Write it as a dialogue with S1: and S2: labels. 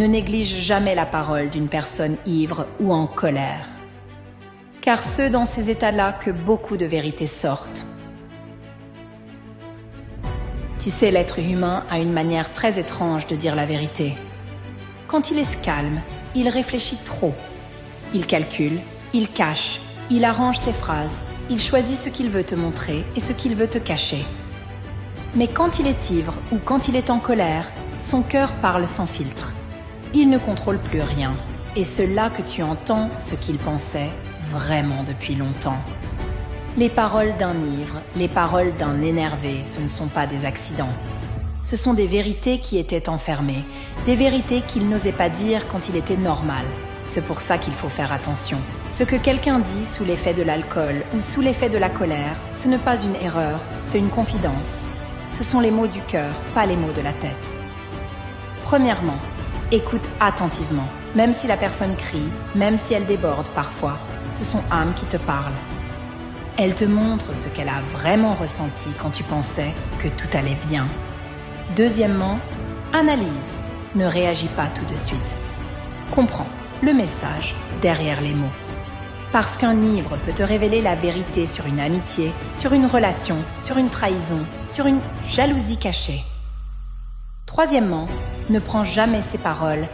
S1: Ne néglige jamais la parole d'une personne ivre ou en colère. Car c'est dans ces états-là que beaucoup de vérités sortent. Tu sais, l'être humain a une manière très étrange de dire la vérité. Quand il est calme, il réfléchit trop. Il calcule, il cache, il arrange ses phrases, il choisit ce qu'il veut te montrer et ce qu'il veut te cacher. Mais quand il est ivre ou quand il est en colère, son cœur parle sans filtre. Il ne contrôle plus rien. Et c'est là que tu entends ce qu'il pensait vraiment depuis longtemps. Les paroles d'un ivre, les paroles d'un énervé, ce ne sont pas des accidents. Ce sont des vérités qui étaient enfermées, des vérités qu'il n'osait pas dire quand il était normal. C'est pour ça qu'il faut faire attention. Ce que quelqu'un dit sous l'effet de l'alcool ou sous l'effet de la colère, ce n'est pas une erreur, c'est une confidence. Ce sont les mots du cœur, pas les mots de la tête. Premièrement, écoute attentivement. Même si la personne crie, même si elle déborde parfois, c'est son âme qui te parle. Elle te montre ce qu'elle a vraiment ressenti quand tu pensais que tout allait bien. Deuxièmement, analyse. Ne réagis pas tout de suite. Comprends le message derrière les mots. Parce qu'un ivre peut te révéler la vérité sur une amitié, sur une relation, sur une trahison, sur une jalousie cachée. Troisièmement, ne prends jamais ses paroles